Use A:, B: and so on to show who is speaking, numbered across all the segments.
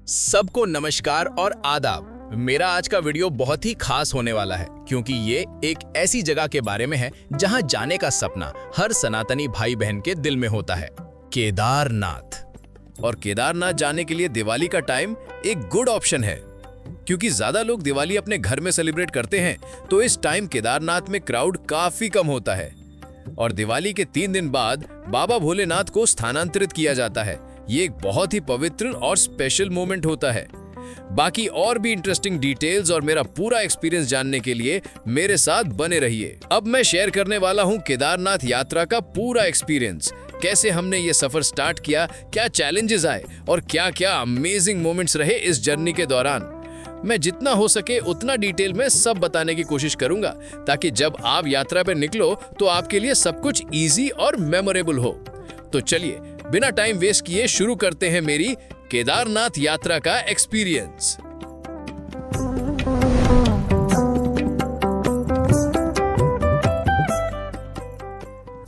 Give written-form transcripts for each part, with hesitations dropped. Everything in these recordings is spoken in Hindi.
A: सबको नमस्कार और आदाब। मेरा आज का वीडियो बहुत ही खास होने वाला है क्योंकि ये एक ऐसी जगह के बारे में है जहां जाने का सपना हर सनातनी भाई बहन के दिल में होता है, केदारनाथ। और केदारनाथ जाने के लिए दिवाली का टाइम एक गुड ऑप्शन है क्योंकि ज्यादा लोग दिवाली अपने घर में सेलिब्रेट करते हैं, तो इस टाइम केदारनाथ में क्राउड काफी कम होता है और दिवाली के 3 दिन बाद बाबा भोलेनाथ को स्थानांतरित किया जाता है। ये एक बहुत ही पवित्र और स्पेशल मोमेंट होता है। बाकी और भी इंटरेस्टिंग डिटेल्स और मेरा पूरा एक्सपीरियंस जानने के लिए मेरे साथ बने रहिए। अब मैं शेयर करने वाला हूँ केदारनाथ यात्रा का पूरा एक्सपीरियंस, कैसे हमने ये सफर स्टार्ट किया, क्या चैलेंजेस आए और क्या क्या अमेजिंग मोमेंट्स रहे इस जर्नी के दौरान। मैं जितना हो सके उतना डिटेल में सब बताने की कोशिश करूंगा ताकि जब आप यात्रा पर निकलो तो आपके लिए सब कुछ इजी और मेमोरेबल हो। तो चलिए बिना टाइम वेस्ट किए शुरू करते हैं मेरी केदारनाथ यात्रा का एक्सपीरियंस।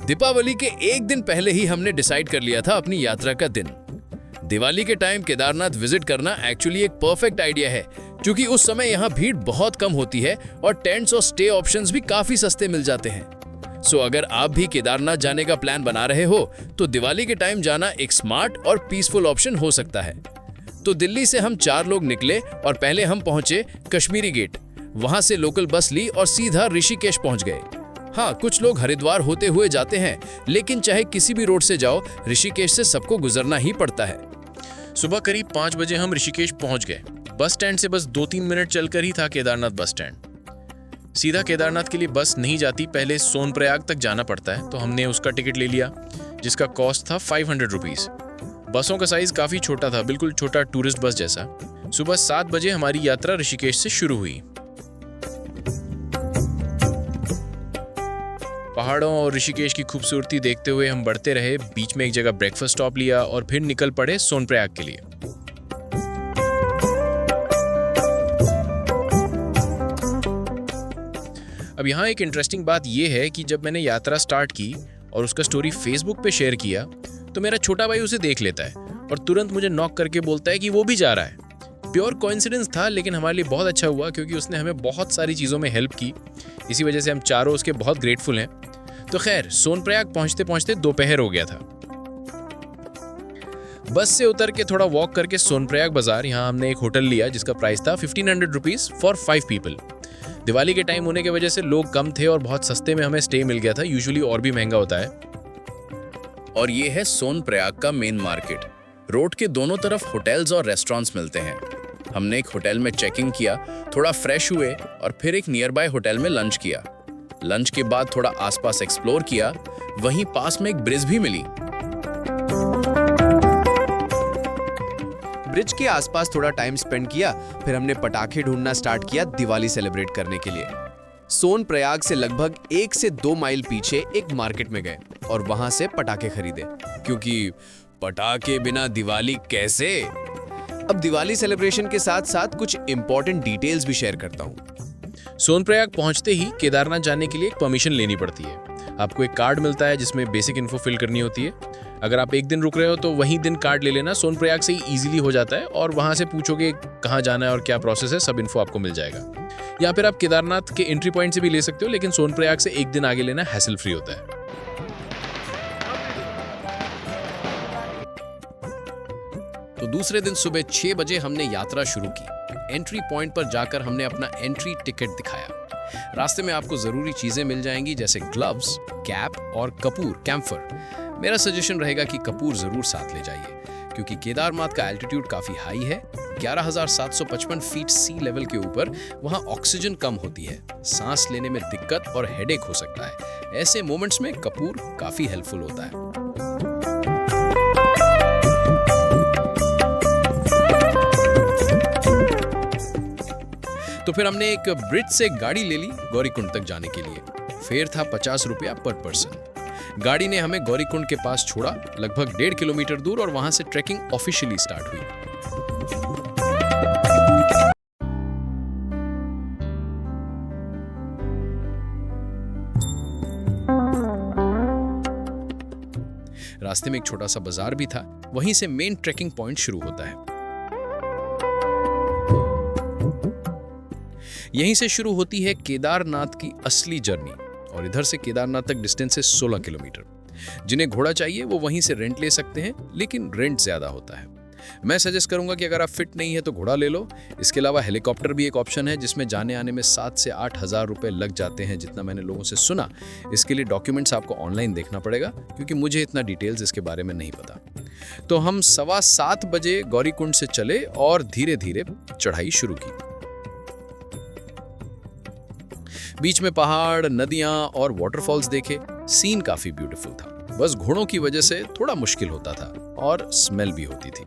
A: दीपावली के एक दिन पहले ही हमने डिसाइड कर लिया था अपनी यात्रा का दिन। दिवाली के टाइम केदारनाथ विजिट करना एक्चुअली एक परफेक्ट आइडिया है क्योंकि उस समय यहाँ भीड़ बहुत कम होती है और टेंट्स और स्टे ऑप्शंस भी काफी सस्ते मिल जाते हैं। सो अगर आप भी केदारनाथ जाने का प्लान बना रहे हो तो दिवाली के टाइम जाना एक स्मार्ट और पीसफुल ऑप्शन हो सकता है। तो दिल्ली से हम 4 लोग निकले और पहले हम पहुंचे कश्मीरी गेट। वहां से लोकल बस ली और सीधा ऋषिकेश पहुंच गए। हाँ, कुछ लोग हरिद्वार होते हुए जाते हैं, लेकिन चाहे किसी भी रोड से जाओ ऋषिकेश से सबको गुजरना ही पड़ता है।
B: सुबह करीब 5 बजे हम ऋषिकेश पहुंच गए। बस स्टैंड से बस 2-3 मिनट चलकर ही था केदारनाथ बस स्टैंड। सीधा केदारनाथ के लिए बस नहीं जाती, पहले सोनप्रयाग तक जाना पड़ता है, तो हमने उसका टिकट ले लिया जिसका कॉस्ट था 500 रुपीज़। बसों का साइज काफ़ी छोटा था, बिल्कुल छोटा टूरिस्ट बस जैसा। सुबह 7 बजे हमारी यात्रा ऋषिकेश से शुरू हुई। पहाड़ों और ऋषिकेश की खूबसूरती देखते हुए हम बढ़ते रहे। बीच में एक जगह ब्रेकफास्ट स्टॉप लिया और फिर निकल पड़े सोनप्रयाग के लिए। अब यहाँ एक इंटरेस्टिंग बात यह है कि जब मैंने यात्रा स्टार्ट की और उसका स्टोरी फेसबुक पे शेयर किया तो मेरा छोटा भाई उसे देख लेता है और तुरंत मुझे नॉक करके बोलता है कि वो भी जा रहा है। प्योर कोइंसिडेंस था, लेकिन हमारे लिए बहुत अच्छा हुआ क्योंकि उसने हमें बहुत सारी चीज़ों में हेल्प की। इसी वजह से हम चारों उसके बहुत ग्रेटफुल हैं। तो खैर, सोनप्रयाग पहुँचते पहुँचते दोपहर हो गया था। बस से उतर के थोड़ा वॉक करके सोनप्रयाग बाजार, यहाँ हमने एक होटल लिया जिसका प्राइस था 1500 रुपीज़ फॉर 5 पीपल। दिवाली के टाइम होने की वजह से लोग कम थे और बहुत सस्ते में हमें स्टे मिल गया था। यूजुअली और भी महंगा होता है।
A: और ये है सोनप्रयाग का मेन मार्केट। रोड के दोनों तरफ होटल्स और रेस्टोरेंट्स मिलते हैं। हमने एक होटल में चेकिंग किया, थोड़ा फ्रेश हुए और फिर एक नियर बाय होटल में लंच किया। लंच के बाद थोड़ा आसपास एक्सप्लोर किया। वहीं पास में एक ब्रिज भी मिली। ब्रिज के आसपास थोड़ा टाइम स्पेंड किया, फिर हमने पटाखे ढूंढना स्टार्ट किया दिवाली सेलिब्रेट करने के लिए। सोनप्रयाग से लगभग 1 से 2 माइल पीछे एक मार्केट में गए और वहां से पटाखे खरीदे क्योंकि पटाखे बिना दिवाली कैसे। अब दिवाली सेलिब्रेशन के साथ साथ कुछ इंपॉर्टेंट डिटेल्स भी शेयर करता हूँ।
B: सोनप्रयाग पहुंचते ही केदारनाथ जाने के लिए एक परमिशन लेनी पड़ती है। आपको एक कार्ड मिलता है जिसमें बेसिक इन्फो फिल करनी होती है। अगर आप एक दिन रुक रहे हो तो वहीं दिन कार्ड ले लेना। सोनप्रयाग से ही इजीली हो जाता है और वहां से पूछोगे कहाँ जाना है और क्या प्रोसेस है, सब इन्फो आपको मिल जाएगा। या फिर आप केदारनाथ के एंट्री पॉइंट से भी ले सकते हो, लेकिन सोनप्रयाग से एक दिन आगे लेना हैसल फ्री होता है।
A: तो दूसरे दिन सुबह 6 बजे हमने यात्रा शुरू की। एंट्री पॉइंट पर जाकर हमने अपना एंट्री टिकट दिखाया। रास्ते में आपको जरूरी चीजें मिल जाएंगी जैसे ग्लव्स, कैप और कपूर कैंफर। मेरा सजेशन रहेगा कि कपूर जरूर साथ ले जाइए क्योंकि केदारनाथ का एल्टीट्यूड काफी हाई है, 11,755 फीट सी लेवल के ऊपर। वहां ऑक्सीजन कम होती है, सांस लेने में दिक्कत और हेडेक हो सकता है। ऐसे मोमेंट्स में कपूर काफी हेल्पफुल होता है। तो फिर हमने एक ब्रिज से गाड़ी ले ली गौरीकुंड तक जाने के लिए। फेयर था 50 रुपया पर पर्सन। गाड़ी ने हमें गौरीकुंड के पास छोड़ा, लगभग 1.5 किलोमीटर दूर, और वहां से ट्रैकिंग ऑफिशियली स्टार्ट हुई। रास्ते में एक छोटा सा बाजार भी था, वहीं से मेन ट्रैकिंग पॉइंट शुरू होता है।
B: यहीं से शुरू होती है केदारनाथ की असली जर्नी और इधर से केदारनाथ तक डिस्टेंस है 16 किलोमीटर। जिन्हें घोड़ा चाहिए वो वहीं से रेंट ले सकते हैं, लेकिन रेंट ज़्यादा होता है। मैं सजेस्ट करूंगा कि अगर आप फिट नहीं है तो घोड़ा ले लो। इसके अलावा हेलीकॉप्टर भी एक ऑप्शन है, जिसमें जाने आने में 7 से 8 हज़ार रुपये लग जाते हैं, जितना मैंने लोगों से सुना। इसके लिए डॉक्यूमेंट्स आपको ऑनलाइन देखना पड़ेगा, क्योंकि मुझे इतना डिटेल्स इसके बारे में नहीं पता। तो हम 7:15 बजे गौरीकुंड से चले और धीरे धीरे चढ़ाई शुरू की। बीच में पहाड़, नदियां और वाटरफॉल्स देखे। सीन काफी ब्यूटीफुल था, बस घोड़ों की वजह से थोड़ा मुश्किल होता था और स्मेल भी होती थी।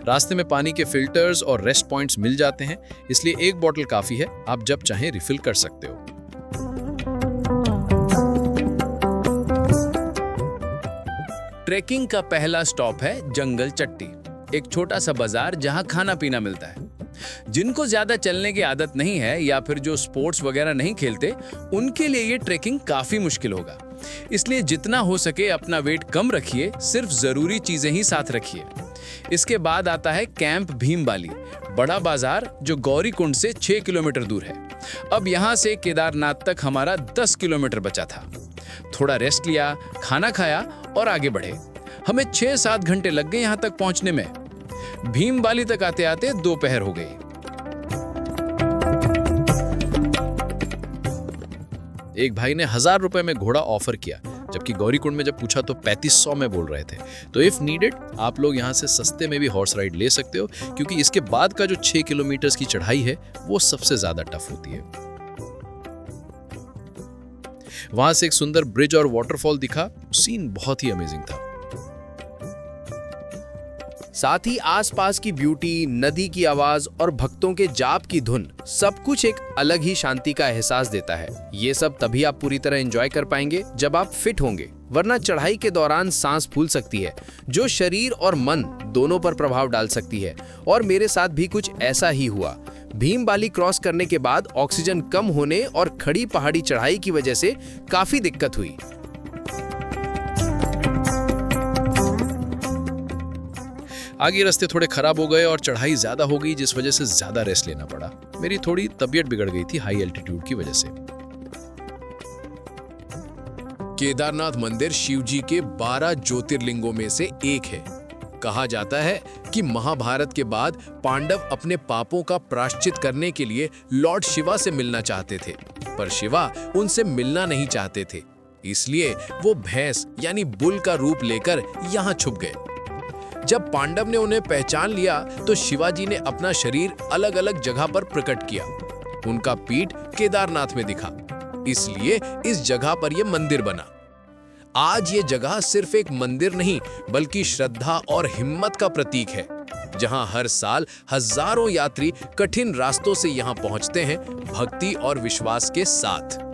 B: रास्ते में पानी के फिल्टर्स और रेस्ट पॉइंट्स मिल जाते हैं, इसलिए एक बोतल काफी है, आप जब चाहें रिफिल कर सकते हो।
A: ट्रेकिंग का पहला स्टॉप है जंगल चट्टी, एक छोटा सा बाजार जहां खाना पीना मिलता है। जिनको ज्यादा चलने की आदत नहीं है या फिर जो स्पोर्ट्स वगैरह नहीं खेलते, उनके लिए ये ट्रेकिंग काफी मुश्किल होगा। इसलिए जितना हो सके अपना वेट कम रखिए, सिर्फ जरूरी चीजें ही साथ रखिए। इसके बाद आता है कैंप भीमबाली, बड़ा बाजार जो गौरीकुंड से 6 किलोमीटर दूर है। अब यहाँ से केदारनाथ तक हमारा 10 किलोमीटर बचा था। थोड़ा रेस्ट लिया, खाना खाया और आगे बढ़े। हमें 6-7 घंटे लग गए यहाँ तक पहुँचने में। भीमबाली तक आते आते दोपहर हो गई।
B: एक भाई ने 1000 रुपए में घोड़ा ऑफर किया, जबकि गौरीकुंड में जब पूछा तो 3500 में बोल रहे थे। तो इफ नीडेड आप लोग यहाँ से सस्ते में भी हॉर्स राइड ले सकते हो, क्योंकि इसके बाद का जो 6 किलोमीटर की चढ़ाई है वो सबसे ज्यादा टफ होती है। वहां से एक सुंदर ब्रिज और वाटरफॉल दिखा, सीन बहुत ही अमेजिंग था।
A: साथ ही आसपास की ब्यूटी, नदी की आवाज और भक्तों के जाप की धुन, सब कुछ एक अलग ही शांति का एहसास देता है। ये सब तभी आप पूरी तरह एंजॉय कर पाएंगे जब आप फिट होंगे, वरना चढ़ाई के दौरान सांस फूल सकती है, जो शरीर और मन दोनों पर प्रभाव डाल सकती है। और मेरे साथ भी कुछ ऐसा ही हुआ। भीमबाली क्रॉस करने के बाद ऑक्सीजन कम होने और खड़ी पहाड़ी चढ़ाई की वजह से काफी दिक्कत हुई।
B: आगे रास्ते थोड़े खराब हो गए और चढ़ाई ज्यादा हो गई, जिस वजह से ज्यादा रेस्ट लेना पड़ा। मेरी थोड़ी तबीयत बिगड़ गई थी हाई एल्टीट्यूड की वजह से।
C: केदारनाथ मंदिर शिवजी के 12 ज्योतिर्लिंगों में से एक है। कहा जाता है कि महाभारत के बाद पांडव अपने पापों का प्रायश्चित करने के लिए लॉर्ड शिवा से मिलना चाहते थे, पर शिवा उनसे मिलना नहीं चाहते थे। इसलिए वो भैंस यानी बुल का रूप लेकर यहाँ छुप गए। जब पांडव ने उन्हें पहचान लिया तो शिवाजी ने अपना शरीर अलग अलग जगह पर प्रकट किया। उनका पीठ केदारनाथ में दिखा, इसलिए इस जगह पर यह मंदिर बना। आज ये जगह सिर्फ एक मंदिर नहीं, बल्कि श्रद्धा और हिम्मत का प्रतीक है, जहां हर साल हजारों यात्री कठिन रास्तों से यहां पहुंचते हैं, भक्ति और विश्वास के साथ।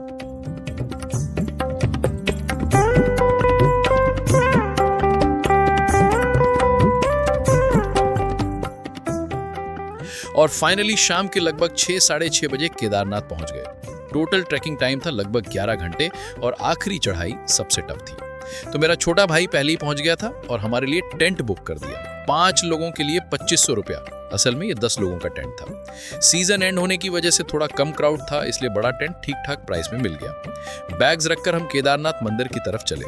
B: और फाइनली शाम के लगभग 6-6:30 बजे केदारनाथ पहुंच गए। टोटल ट्रैकिंग टाइम था लगभग 11 घंटे और आखिरी चढ़ाई सबसे टफ थी। तो मेरा छोटा भाई पहले ही पहुंच गया था और हमारे लिए टेंट बुक कर दिया। 5 लोगों के लिए 2500 रुपया, असल में ये 10 लोगों का टेंट था। सीजन एंड होने की वजह से थोड़ा कम क्राउड था, इसलिए बड़ा टेंट ठीक ठाक प्राइस में मिल गया। बैग्स रखकर हम केदारनाथ मंदिर की तरफ चले।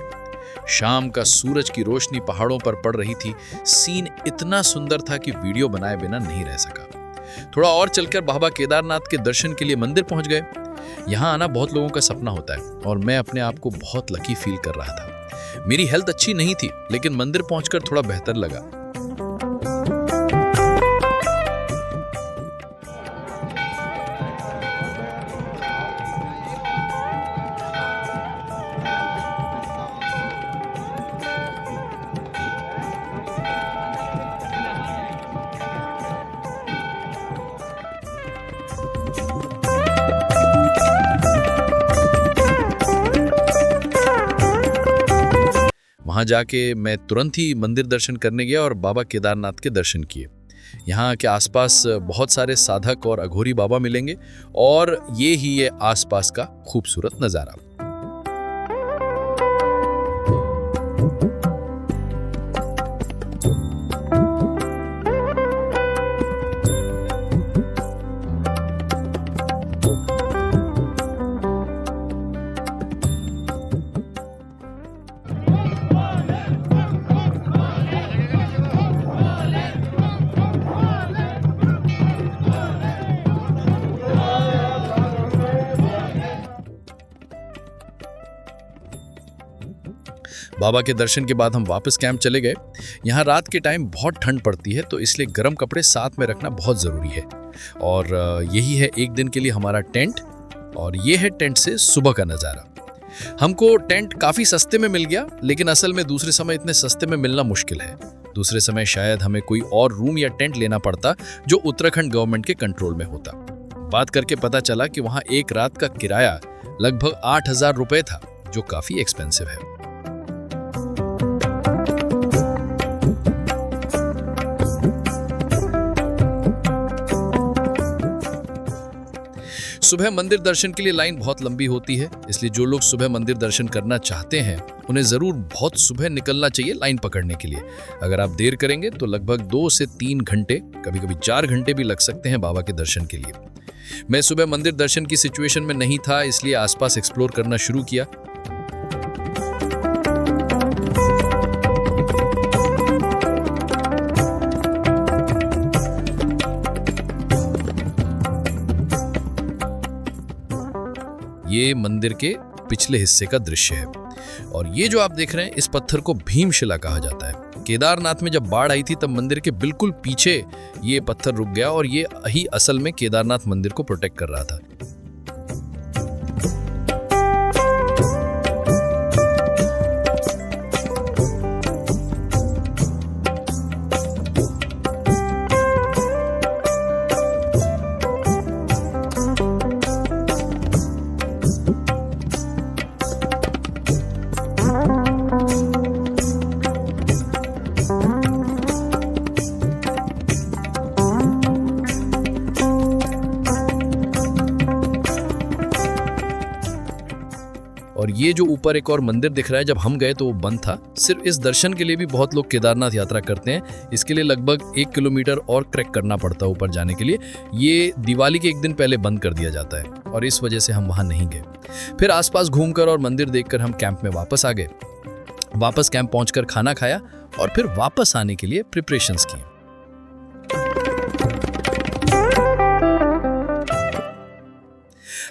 B: शाम का सूरज की रोशनी पहाड़ों पर पड़ रही थी। सीन इतना सुंदर था कि वीडियो बनाए बिना नहीं रह सका। थोड़ा और चलकर बाबा केदारनाथ के दर्शन के लिए मंदिर पहुंच गए। यहाँ आना बहुत लोगों का सपना होता है और मैं अपने आप को बहुत लकी फील कर रहा था। मेरी हेल्थ अच्छी नहीं थी, लेकिन मंदिर पहुंचकर थोड़ा बेहतर लगा। वहाँ जाके मैं तुरंत ही मंदिर दर्शन करने गया और बाबा केदारनाथ के दर्शन किए। यहाँ के आसपास बहुत सारे साधक और अघोरी बाबा मिलेंगे और ये आसपास का खूबसूरत नज़ारा। बाबा के दर्शन के बाद हम वापस कैंप चले गए। यहाँ रात के टाइम बहुत ठंड पड़ती है, तो इसलिए गर्म कपड़े साथ में रखना बहुत ज़रूरी है। और यही है एक दिन के लिए हमारा टेंट, और ये है टेंट से सुबह का नज़ारा। हमको टेंट काफ़ी सस्ते में मिल गया, लेकिन असल में दूसरे समय इतने सस्ते में मिलना मुश्किल है। दूसरे समय शायद हमें कोई और रूम या टेंट लेना पड़ता जो उत्तराखंड गवर्नमेंट के कंट्रोल में होता। बात करके पता चला कि वहाँ एक रात का किराया लगभग 8,000 रुपये था, जो काफ़ी एक्सपेंसिव है। सुबह मंदिर दर्शन के लिए लाइन बहुत लंबी होती है, इसलिए जो लोग सुबह मंदिर दर्शन करना चाहते हैं उन्हें ज़रूर बहुत सुबह निकलना चाहिए लाइन पकड़ने के लिए। अगर आप देर करेंगे तो लगभग 2 से 3 घंटे, कभी कभी 4 घंटे भी लग सकते हैं बाबा के दर्शन के लिए। मैं सुबह मंदिर दर्शन की सिचुएशन में नहीं था, इसलिए आसपास एक्सप्लोर करना शुरू किया। ये मंदिर के पिछले हिस्से का दृश्य है, और ये जो आप देख रहे हैं इस पत्थर को भीमशिला कहा जाता है। केदारनाथ में जब बाढ़ आई थी तब मंदिर के बिल्कुल पीछे ये पत्थर रुक गया, और ये ही असल में केदारनाथ मंदिर को प्रोटेक्ट कर रहा था। और ये जो ऊपर एक और मंदिर दिख रहा है, जब हम गए तो वो बंद था। सिर्फ इस दर्शन के लिए भी बहुत लोग केदारनाथ यात्रा करते हैं। इसके लिए लगभग 1 किलोमीटर और ट्रैक करना पड़ता है ऊपर जाने के लिए। ये दिवाली के एक दिन पहले बंद कर दिया जाता है, और इस वजह से हम वहाँ नहीं गए। फिर आसपास घूमकर और मंदिर देखकर हम कैंप में वापस आ गए। वापस कैंप पहुंचकर खाना खाया और फिर वापस आने के लिए प्रिपरेशंस की।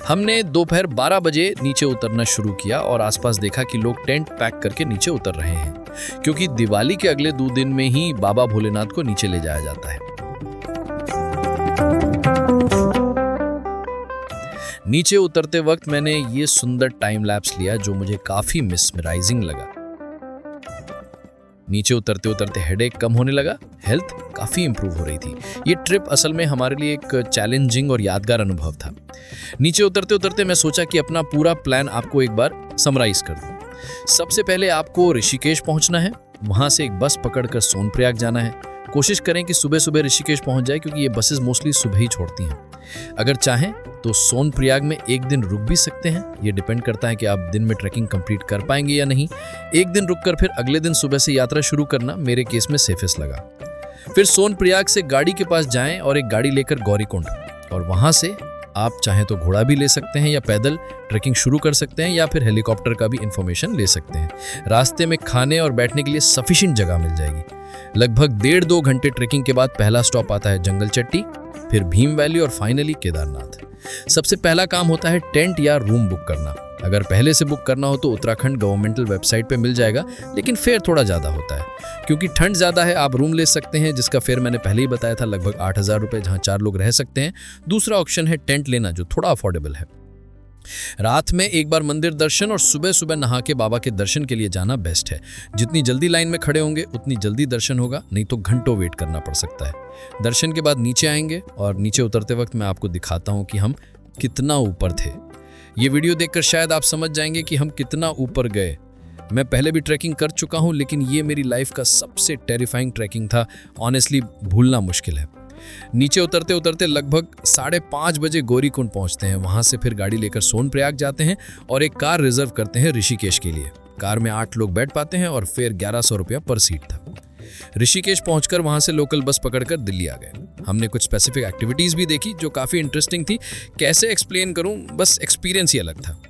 B: हमने दोपहर 12 बजे नीचे उतरना शुरू किया और आसपास देखा कि लोग टेंट पैक करके नीचे उतर रहे हैं, क्योंकि दिवाली के अगले 2 दिन में ही बाबा भोलेनाथ को नीचे ले जाया जाता है। नीचे उतरते वक्त मैंने ये सुंदर टाइम लैप्स लिया जो मुझे काफी मिसमराइजिंग लगा। नीचे उतरते उतरते हेडेक कम होने लगा, हेल्थ काफ़ी इंप्रूव हो रही थी। ये ट्रिप असल में हमारे लिए एक चैलेंजिंग और यादगार अनुभव था। नीचे उतरते उतरते मैं सोचा कि अपना पूरा प्लान आपको एक बार समराइज कर दूं। सबसे पहले आपको ऋषिकेश पहुंचना है, वहां से एक बस पकड़कर सोनप्रयाग जाना है। कोशिश करें कि सुबह सुबह ऋषिकेश पहुंच जाए, क्योंकि ये बसेस मोस्टली सुबह ही छोड़ती हैं। अगर चाहें तो सोनप्रयाग में एक दिन रुक भी सकते हैं, ये डिपेंड करता है कि आप दिन में ट्रैकिंग कंप्लीट कर पाएंगे या नहीं। एक दिन रुककर फिर अगले दिन सुबह से यात्रा शुरू करना मेरे केस में सेफेस्ट लगा। फिर सोनप्रयाग से गाड़ी के पास जाएं और एक गाड़ी लेकर गौरीकुंड, और वहां से आप चाहें तो घोड़ा भी ले सकते हैं या पैदल ट्रैकिंग शुरू कर सकते हैं, या फिर हेलीकॉप्टर का भी इंफॉर्मेशन ले सकते हैं। रास्ते में खाने और बैठने के लिए सफिशिएंट जगह मिल जाएगी। लगभग 1.5-2 घंटे ट्रैकिंग के बाद पहला स्टॉप आता है जंगल चट्टी, फिर भीम वैली और फाइनली केदारनाथ। सबसे पहला काम होता है टेंट या रूम बुक करना। अगर पहले से बुक करना हो तो उत्तराखंड गवर्नमेंटल वेबसाइट पे मिल जाएगा, लेकिन फेयर थोड़ा ज़्यादा होता है। क्योंकि ठंड ज़्यादा है, आप रूम ले सकते हैं जिसका फेयर मैंने पहले ही बताया था, लगभग 8,000 रुपये, जहाँ 4 लोग रह सकते हैं। दूसरा ऑप्शन है टेंट लेना, जो थोड़ा अफोर्डेबल है। रात में एक बार मंदिर दर्शन और सुबह सुबह नहा के बाबा के दर्शन के लिए जाना बेस्ट है। जितनी जल्दी लाइन में खड़े होंगे उतनी जल्दी दर्शन होगा, नहीं तो घंटों वेट करना पड़ सकता है। दर्शन के बाद नीचे आएंगे और नीचे उतरते वक्त मैं आपको दिखाता हूँ कि हम कितना ऊपर थे। ये वीडियो देखकर शायद आप समझ जाएंगे कि हम कितना ऊपर गए। मैं पहले भी ट्रैकिंग कर चुका हूँ, लेकिन ये मेरी लाइफ का सबसे टेरिफाइंग ट्रैकिंग था। ऑनेस्टली भूलना मुश्किल है। नीचे उतरते उतरते लगभग 5:30 बजे गौरीकुंड पहुंचते हैं। वहां से फिर गाड़ी लेकर सोनप्रयाग जाते हैं और एक कार रिजर्व करते हैं ऋषिकेश के लिए। कार में 8 लोग बैठ पाते हैं और फेयर 1100 रुपया पर सीट था। ऋषिकेश पहुंचकर वहां से लोकल बस पकड़कर दिल्ली आ गए। हमने कुछ स्पेसिफिक एक्टिविटीज भी देखी जो काफी इंटरेस्टिंग थी। कैसे एक्सप्लेन करूं, बस एक्सपीरियंस ही अलग था।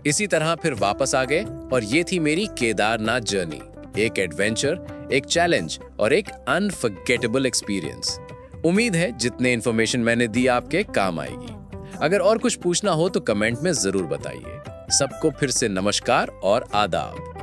B: इसी तरह फिर वापस आ गए और ये थी मेरी केदारनाथ जर्नी। एक एडवेंचर, एक चैलेंज और एक अनफॉरगेटेबल एक्सपीरियंस। उम्मीद है जितने इन्फॉर्मेशन मैंने दी आपके काम आएगी। अगर और कुछ पूछना हो तो कमेंट में जरूर बताइए। सबको फिर से नमस्कार और आदाब।